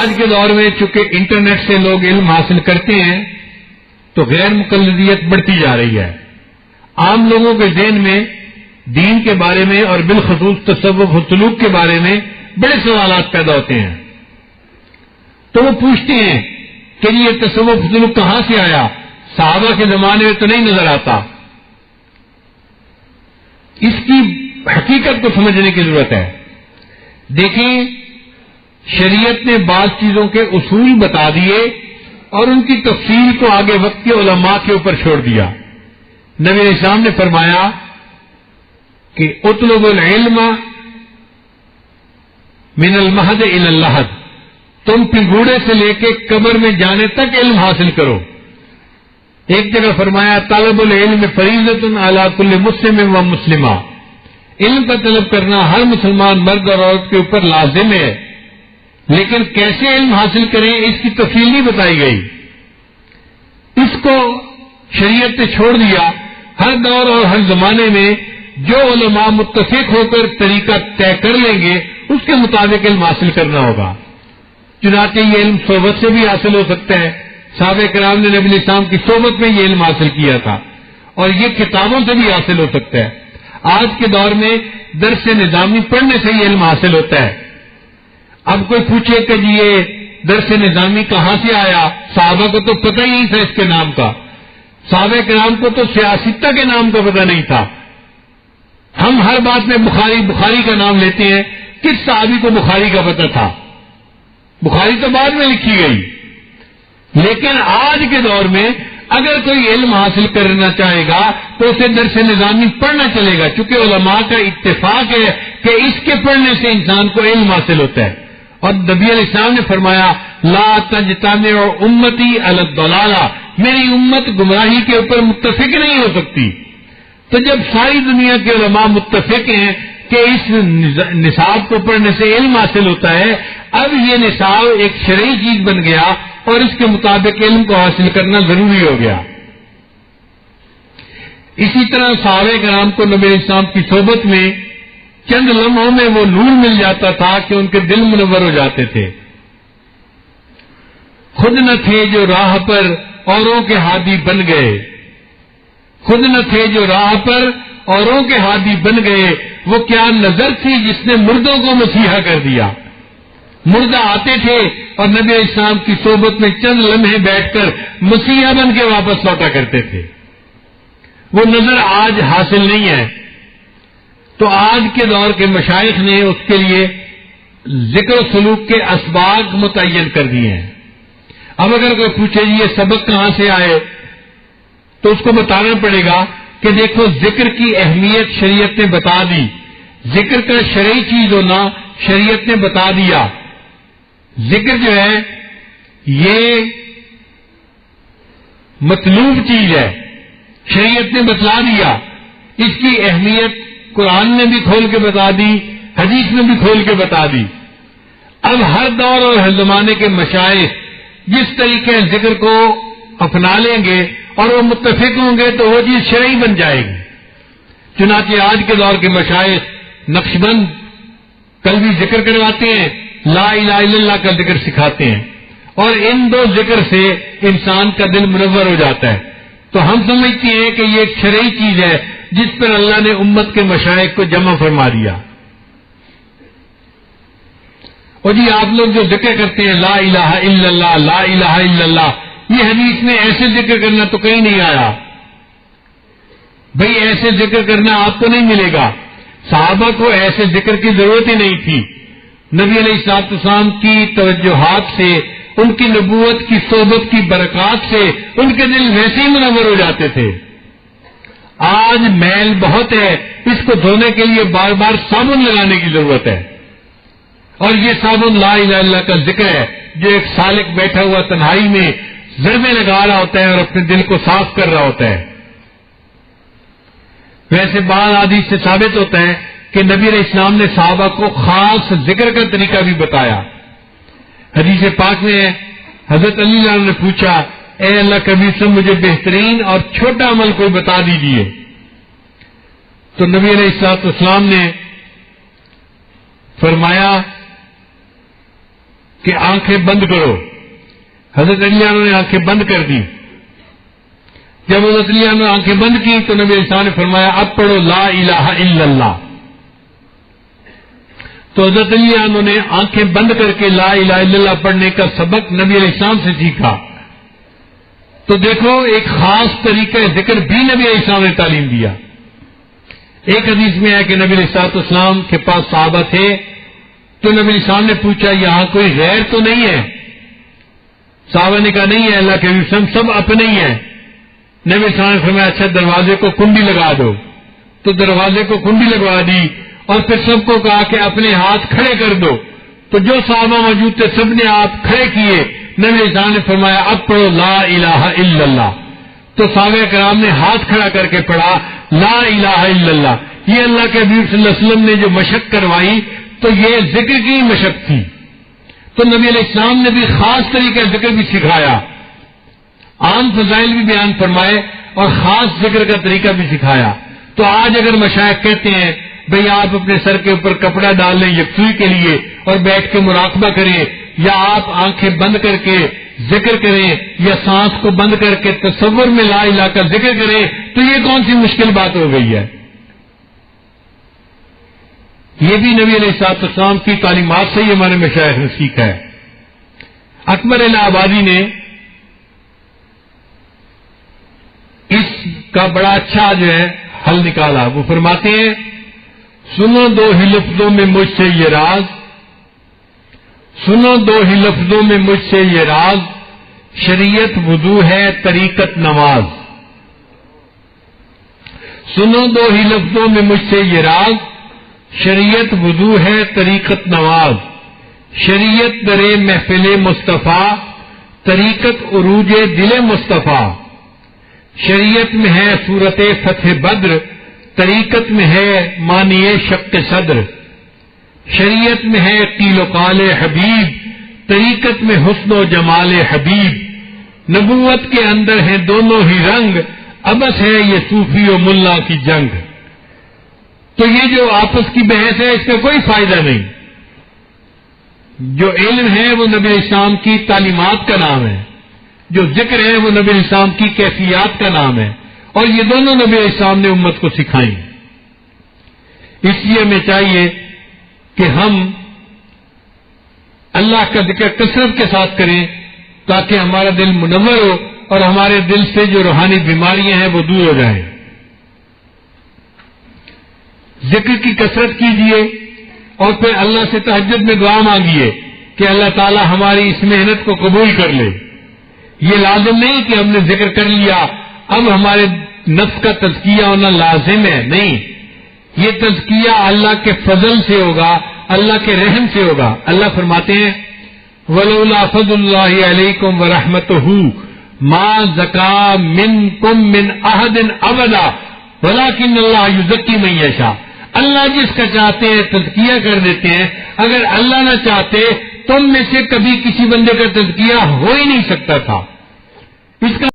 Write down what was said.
آج کے دور میں چونکہ انٹرنیٹ سے لوگ علم حاصل کرتے ہیں تو غیر مقلدیت بڑھتی جا رہی ہے. عام لوگوں کے ذہن میں دین کے بارے میں اور بالخصوص تصوف و سلوک کے بارے میں بڑے سوالات پیدا ہوتے ہیں. تو وہ پوچھتے ہیں کہ یہ تصوف و سلوک کہاں سے آیا؟ صحابہ کے زمانے میں تو نہیں نظر آتا. اس کی حقیقت کو سمجھنے کی ضرورت ہے. دیکھیں، شریعت نے بعض چیزوں کے اصول بتا دیے اور ان کی تفصیل کو آگے وقت کے علماء کے اوپر چھوڑ دیا. نبی علیہ السلام نے فرمایا کہ اطلب العلم من المہد الی اللحد، تم پنگوڑے سے لے کے قبر میں جانے تک علم حاصل کرو. ایک جگہ فرمایا طلب العلم فریضۃ علی کل مسلم و مسلمہ، علم کا طلب کرنا ہر مسلمان مرد اور عورت کے اوپر لازم ہے. لیکن کیسے علم حاصل کریں اس کی تفصیل نہیں بتائی گئی. اس کو شریعت نے چھوڑ دیا. ہر دور اور ہر زمانے میں جو علماء متفق ہو کر طریقہ طے کر لیں گے اس کے مطابق علم حاصل کرنا ہوگا. چنانچہ یہ علم صحبت سے بھی حاصل ہو سکتا ہے. صحابہ کرام نے نبی علیہ السلام کی صحبت میں یہ علم حاصل کیا تھا، اور یہ کتابوں سے بھی حاصل ہو سکتا ہے. آج کے دور میں درس نظامی پڑھنے سے یہ علم حاصل ہوتا ہے. اب کوئی پوچھے کہ جی یہ درس نظامی کہاں سے آیا؟ صحابہ کو تو پتہ ہی نہیں تھا اس کے نام کا. صحابہ کرام کو تو سیاستہ کے نام کا پتہ نہیں تھا. ہم ہر بات میں بخاری کا نام لیتے ہیں. کس صحابی کو بخاری کا پتہ تھا؟ بخاری تو بعد میں لکھی گئی. لیکن آج کے دور میں اگر کوئی علم حاصل کرنا چاہے گا تو اسے درس نظامی پڑھنا چلے گا، چونکہ علماء کا اتفاق ہے کہ اس کے پڑھنے سے انسان کو علم حاصل ہوتا ہے. اور نبی علیہ السلام نے فرمایا لا تجتمع امتی علی الضلالہ، میری امت گمراہی کے اوپر متفق نہیں ہو سکتی. تو جب ساری دنیا کے علماء متفق ہیں کہ اس نصاب کو پڑھنے سے علم حاصل ہوتا ہے، اب یہ نصاب ایک شرعی چیز بن گیا اور اس کے مطابق علم کو حاصل کرنا ضروری ہو گیا. اسی طرح صحابہ کرام کو نبی علیہ السلام کی صحبت میں چند لمحوں میں وہ نور مل جاتا تھا کہ ان کے دل منور ہو جاتے تھے. خود نہ تھے جو راہ پر اوروں کے ہادی بن گئے، خود نہ تھے جو راہ پر اوروں کے ہادی بن گئے، وہ کیا نظر تھی جس نے مردوں کو مسیحا کر دیا. مردہ آتے تھے اور نبی علیہ السلام کی صحبت میں چند لمحے بیٹھ کر مسیحا بن کے واپس لوٹا کرتے تھے. وہ نظر آج حاصل نہیں ہے. تو آج کے دور کے مشائخ نے اس کے لیے ذکر و سلوک کے اسباق متعین کر دیے ہیں. اب اگر کوئی پوچھے یہ سبق کہاں سے آئے تو اس کو بتانا پڑے گا کہ دیکھو ذکر کی اہمیت شریعت نے بتا دی. ذکر کا شرعی چیز ہونا شریعت نے بتا دیا. ذکر جو ہے یہ مطلوب چیز ہے، شریعت نے بتلا دیا. اس کی اہمیت قرآن نے بھی کھول کے بتا دی، حدیث نے بھی کھول کے بتا دی. اب ہر دور اور ہر زمانے کے مشائخ جس طریقے ذکر کو اپنا لیں گے اور وہ متفق ہوں گے تو وہ چیز شرعی بن جائے گی. چنانچہ آج کے دور کے مشائخ نقشبند قلبی ذکر کرواتے ہیں، لا الہ الا اللہ کا ذکر سکھاتے ہیں، اور ان دو ذکر سے انسان کا دل منور ہو جاتا ہے. تو ہم سمجھتے ہیں کہ یہ ایک شرعی چیز ہے جس پر اللہ نے امت کے مشائخ کو جمع فرما دیا. اور جی آپ لوگ جو ذکر کرتے ہیں لا الہ الا اللہ لا الہ الا اللہ، یہ حدیث میں ایسے ذکر کرنا تو کہیں نہیں آیا. بھئی ایسے ذکر کرنا آپ کو نہیں ملے گا. صحابہ کو ایسے ذکر کی ضرورت ہی نہیں تھی. نبی علیہ الصلوۃ والسلام کی توجہات سے، ان کی نبوت کی صحبت کی برکات سے ان کے دل ویسے ہی منور ہو جاتے تھے. آج میل بہت ہے، اس کو دھونے کے لیے بار بار صابن لگانے کی ضرورت ہے. اور یہ صابن لا الہ الا اللہ کا ذکر ہے جو ایک سالک بیٹھا ہوا تنہائی میں ضربے لگا رہا ہوتا ہے اور اپنے دل کو صاف کر رہا ہوتا ہے. ویسے بعض حدیث سے ثابت ہوتا ہے کہ نبی علیہ السلام نے صحابہ کو خاص ذکر کا طریقہ بھی بتایا. حدیث پاک میں حضرت علی رضی اللہ عنہ نے پوچھا اے اللہ کبھی سے مجھے بہترین اور چھوٹا عمل کوئی بتا دیجیے. تو نبی علیہ السلام نے فرمایا کہ آنکھیں بند کرو. حضرت علی عنہ نے آنکھیں بند کر دی. جب حضرت علی عنہ نے آنکھیں بند کی تو نبی علیہ السلام نے فرمایا اب پڑھو لا الہ الا اللہ. تو حضرت علی عنہ نے آنکھیں بند کر کے لا الہ الا اللہ پڑھنے کا سبق نبی علیہ السلام سے سیکھا. تو دیکھو ایک خاص طریقہ ذکر بھی نبی علیہ السلام نے تعلیم دیا. ایک حدیث میں ہے کہ نبی علیہ السلام کے پاس صحابہ تھے تو نبی علیہ السلام نے پوچھا یہاں کوئی غیر تو نہیں ہے؟ صحابہ نے کہا نہیں ہے اللہ کے حکم سب اپنے ہی ہیں. نبی علیہ السلام نے فرمایا اچھا دروازے کو کنڈی لگا دو. تو دروازے کو کنڈی لگوا دی اور پھر سب کو کہا کہ اپنے ہاتھ کھڑے کر دو. تو جو صحابہ موجود تھے سب نے ہاتھ کھڑے کیے. نبی علیہ السلام نے فرمایا اب پڑھو لا الہ الا اللہ. تو صحابہ کرام نے ہاتھ کھڑا کر کے پڑھا لا الہ الا اللہ. یہ اللہ کے حبیب صلی اللہ علیہ وسلم نے جو مشق کروائی تو یہ ذکر کی مشق تھی. تو نبی علیہ السلام نے بھی خاص طریقہ ذکر بھی سکھایا, عام فضائل بھی بیان فرمائے اور خاص ذکر کا طریقہ بھی سکھایا. تو آج اگر مشائخ کہتے ہیں بھئی آپ اپنے سر کے اوپر کپڑا ڈال لیں یکسوئی کے لیے اور بیٹھ کے مراقبہ کریں, یا آپ آنکھیں بند کر کے ذکر کریں, یا سانس کو بند کر کے تصور میں لا الہ کا ذکر کریں, تو یہ کون سی مشکل بات ہو گئی ہے؟ یہ بھی نبی علیہ السلام کی تعلیمات سے ہی ہمارے مشائخ نے سیکھا ہے. اکبر الہ آبادی نے اس کا بڑا اچھا جو ہے حل نکالا. وہ فرماتے ہیں سنو دو ہی لفظوں میں مجھ سے یہ راز, سنو دو ہی لفظوں میں مجھ سے یہ راز, شریعت وضو ہے طریقت نماز. سنو دو ہی لفظوں میں مجھ سے یہ راز, شریعت وضو ہے طریقت نماز. شریعت درے محفل مصطفیٰ, طریقت عروج دل مصطفیٰ. شریعت میں ہے صورت فتح بدر, طریقت میں ہے معنی شق صدر. شریعت میں ہے قیل و قال حبیب, طریقت میں حسن و جمال حبیب. نبوت کے اندر ہیں دونوں ہی رنگ, ابس ہے یہ صوفی و ملا کی جنگ. تو یہ جو آپس کی بحث ہے اس کا کوئی فائدہ نہیں. جو علم ہے وہ نبی علیہ السلام کی تعلیمات کا نام ہے, جو ذکر ہے وہ نبی علیہ السلام کی کیفیات کا نام ہے, اور یہ دونوں نبی علیہ السلام نے امت کو سکھائیں. اس لیے ہمیں چاہیے کہ ہم اللہ کا ذکر کثرت کے ساتھ کریں تاکہ ہمارا دل منور ہو اور ہمارے دل سے جو روحانی بیماریاں ہیں وہ دور ہو جائیں. ذکر کی کثرت کیجیے اور پھر اللہ سے تہجد میں دعا مانگیے کہ اللہ تعالی ہماری اس محنت کو قبول کر لے. یہ لازم نہیں کہ ہم نے ذکر کر لیا اب ہمارے نفس کا تزکیہ ہونا لازم ہے, نہیں. یہ تزکیہ اللہ کے فضل سے ہوگا, اللہ کے رحم سے ہوگا. اللہ فرماتے ہیں وَلَوْلَا فَضْلُ اللَّهِ عَلَيْكُمْ وَرَحْمَتُهُ مَا زَكَىٰ مِنْكُمْ مِنْ أَحَدٍ أَبَدًا وَلَٰكِنَّ اللَّهَ يُزَكِّي مَن يَشَاءُ. اللہ جس کا چاہتے ہیں تزکیہ کر دیتے ہیں. اگر اللہ نہ چاہتے تم میں سے کبھی کسی بندے کا تزکیہ ہو ہی نہیں سکتا تھا. اس کا